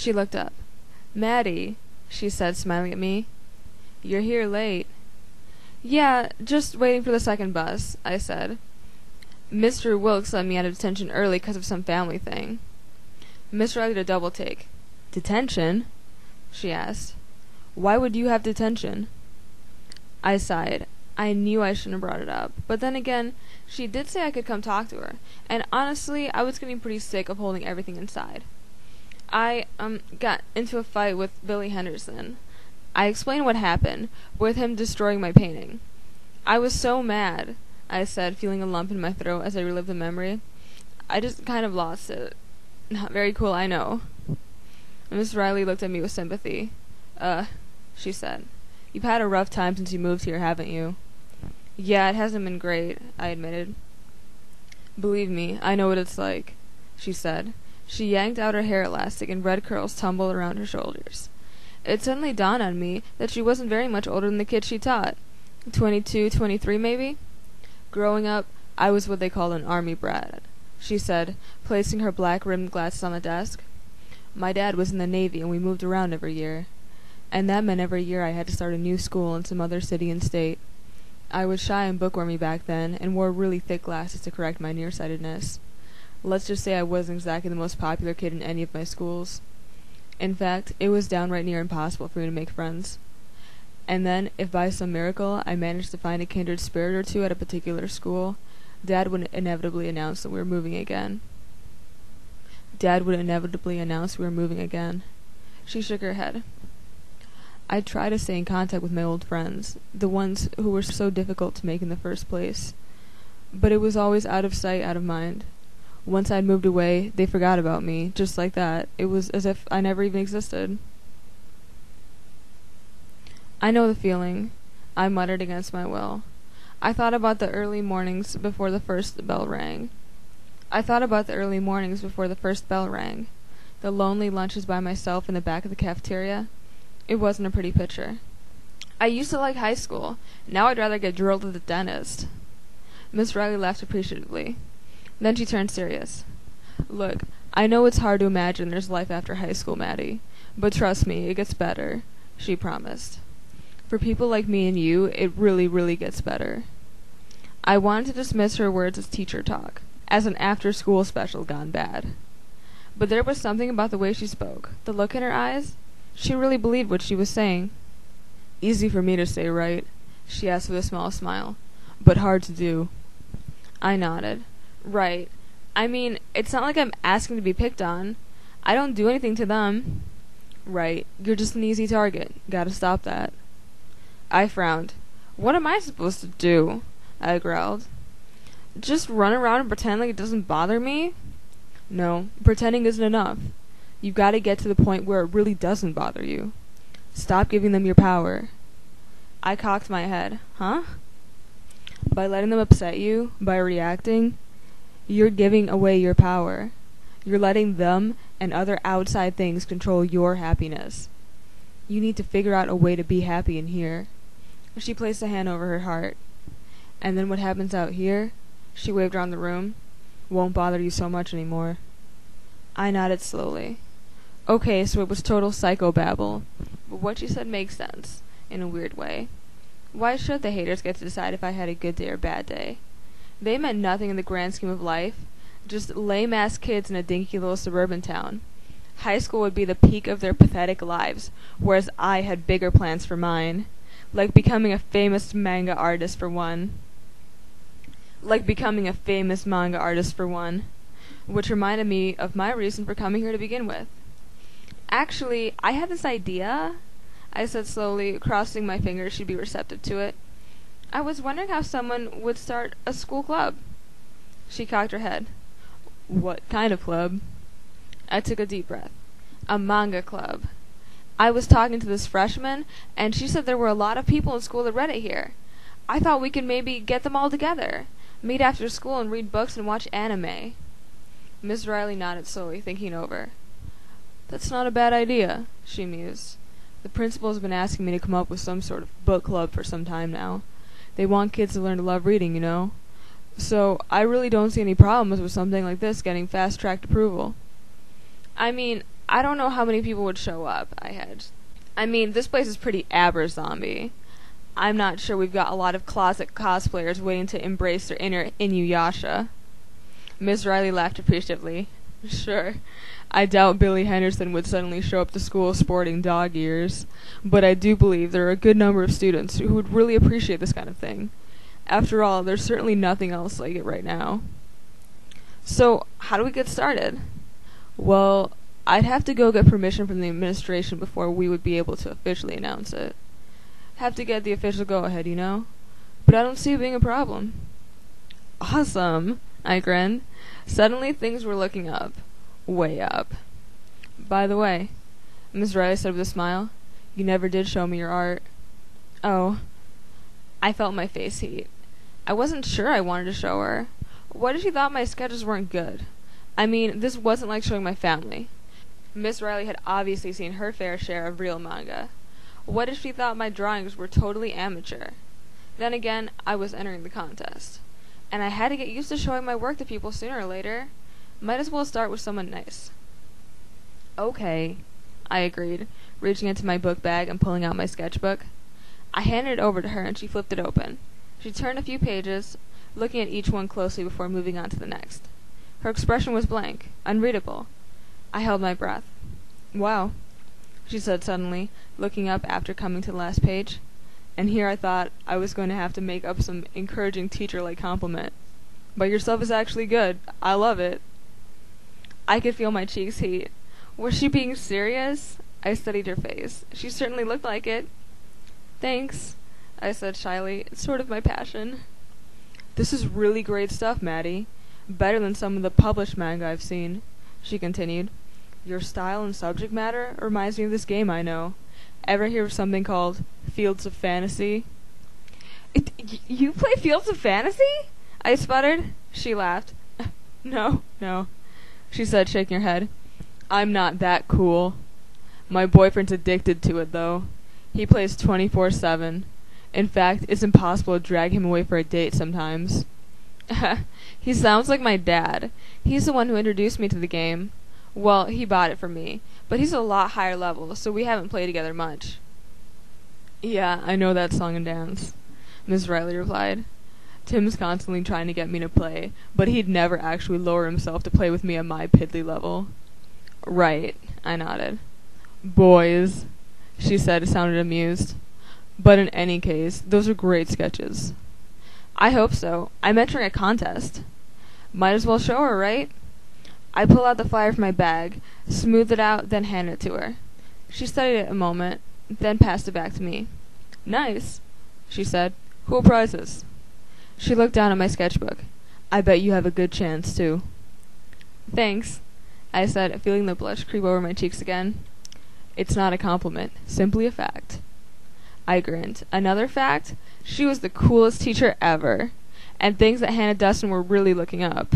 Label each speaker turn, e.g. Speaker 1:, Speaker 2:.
Speaker 1: She looked up. "Maddie," she said, smiling at me. "You're here late." "Yeah, just waiting for the second bus," I said. "Mr. Wilkes let me out of detention early 'cause of some family thing." Miss Riley did a double take. "Detention?" she asked. "Why would you have detention?" I sighed. I knew I shouldn't have brought it up, but then again, she did say I could come talk to her, and honestly, I was getting pretty sick of holding everything inside. I got into a fight with Billy Henderson. I explained what happened, with him destroying my painting. "I was so mad," I said, feeling a lump in my throat as I relived the memory. "I just kind of lost it." "Not very cool, I know." Miss Riley looked at me with sympathy. She said. "You've had a rough time since you moved here, haven't you?" "Yeah, it hasn't been great," I admitted. "Believe me, I know what it's like," she said. She yanked out her hair elastic and red curls tumbled around her shoulders. It suddenly dawned on me that she wasn't very much older than the kid she taught. 22, 23 maybe? "Growing up, I was what they call an army brat," she said, placing her black-rimmed glasses on the desk. "My dad was in the Navy and we moved around every year. And that meant every year I had to start a new school in some other city and state. I was shy and bookwormy back then and wore really thick glasses to correct my nearsightedness. Let's just say I wasn't exactly the most popular kid in any of my schools. In fact, it was downright near impossible for me to make friends. And then, if by some miracle I managed to find a kindred spirit or two at a particular school, Dad would inevitably announce that we were moving again. She shook her head. "I try to stay in contact with my old friends, the ones who were so difficult to make in the first place. But it was always out of sight, out of mind. Once I'd moved away, they forgot about me, just like that. It was as if I never even existed." "I know the feeling," I muttered against my will. I thought about the early mornings before the first bell rang. The lonely lunches by myself in the back of the cafeteria. It wasn't a pretty picture. I used to like high school. Now I'd rather get drilled at the dentist. Miss Riley laughed appreciatively. Then she turned serious. "Look, I know it's hard to imagine there's life after high school, Maddie. But trust me, it gets better," she promised. "For people like me and you, it really, really gets better." I wanted to dismiss her words as teacher talk, as an after-school special gone bad. But there was something about the way she spoke, the look in her eyes. She really believed what she was saying. "Easy for me to say, right?" she asked with a small smile. "But hard to do." I nodded. "Right. I mean, it's not like I'm asking to be picked on. I don't do anything to them." "Right. You're just an easy target. Gotta stop that." I frowned. "What am I supposed to do?" I growled. "Just run around and pretend like it doesn't bother me?" "No, pretending isn't enough. You've got to get to the point where it really doesn't bother you. Stop giving them your power." I cocked my head. "Huh?" "By letting them upset you, by reacting, you're giving away your power. You're letting them and other outside things control your happiness. You need to figure out a way to be happy in here." She placed a hand over her heart. "And then what happens out here," she waved around the room, "won't bother you so much anymore." I nodded slowly. Okay, so it was total psychobabble. But what she said makes sense, in a weird way. Why should the haters get to decide if I had a good day or bad day? They meant nothing in the grand scheme of life. Just lame-ass kids in a dinky little suburban town. High school would be the peak of their pathetic lives, whereas I had bigger plans for mine. Like becoming a famous manga artist for one. Which reminded me of my reason for coming here to begin with. "Actually, I had this idea," I said slowly, crossing my fingers she'd be receptive to it. "I was wondering how someone would start a school club." She cocked her head. "What kind of club?" I took a deep breath. "A manga club. I was talking to this freshman, and she said there were a lot of people in school that read it here. I thought we could maybe get them all together, meet after school and read books and watch anime." Miss Riley nodded slowly, thinking over. "That's not a bad idea," she mused. "The principal has been asking me to come up with some sort of book club for some time now. They want kids to learn to love reading, you know. So I really don't see any problems with something like this getting fast-tracked approval." "I mean, I don't know how many people would show up, I hedged. I mean, this place is pretty aber-zombie. I'm not sure we've got a lot of closet cosplayers waiting to embrace their inner Inuyasha. Miss Riley laughed appreciatively. Sure, I doubt Billy Henderson would suddenly show up to school sporting dog ears, but I do believe there are a good number of students who would really appreciate this kind of thing. After all, there's certainly nothing else like it right now. So, how do we get started? Well, I'd have to go get permission from the administration before we would be able to officially announce it. Have to get the official go-ahead, you know? But I don't see it being a problem. Awesome, I grinned. Suddenly things were looking up. Way up. By the way, Miss Riley said with a smile, you never did show me your art. Oh. I felt my face heat. I wasn't sure I wanted to show her. What if she thought my sketches weren't good? I mean, this wasn't like showing my family. Miss Riley had obviously seen her fair share of real manga. What if she thought my drawings were totally amateur? Then again, I was entering the contest. And I had to get used to showing my work to people sooner or later. Might as well start with someone nice. Okay, I agreed, reaching into my book bag and pulling out my sketchbook. I handed it over to her and she flipped it open. She turned a few pages, looking at each one closely before moving on to the next. Her expression was blank, unreadable. I held my breath. Wow, she said suddenly, looking up after coming to the last page. And here I thought I was going to have to make up some encouraging teacher-like compliment. But your stuff is actually good. I love it. I could feel my cheeks heat. Was she being serious? I studied her face. She certainly looked like it. Thanks, I said shyly. It's sort of my passion. This is really great stuff, Maddie. Better than some of the published manga I've seen, she continued. Your style and subject matter reminds me of this game I know. Ever hear of something called Fields of Fantasy? You play Fields of Fantasy? I sputtered. She laughed. No, she said, shaking her head. I'm not that cool. My boyfriend's addicted to it, though. He plays 24/7. In fact, it's impossible to drag him away for a date sometimes. He sounds like my dad. He's the one who introduced me to the game. Well, he bought it for me, but he's a lot higher level, so we haven't played together much. Yeah, I know that song and dance, Miss Riley replied. Tim's constantly trying to get me to play, but he'd never actually lower himself to play with me at my piddly level. Right, I nodded. Boys, she said, sounded amused. But in any case, those are great sketches. I hope so. I'm entering a contest. Might as well show her, right? I pulled out the flyer from my bag, smoothed it out, then handed it to her. She studied it a moment, then passed it back to me. Nice, she said. Who'll prize us? She looked down at my sketchbook. I bet you have a good chance, too. Thanks, I said, feeling the blush creep over my cheeks again. It's not a compliment, simply a fact. I grinned. Another fact? She was the coolest teacher ever, and things that Hannah Dustin were really looking up.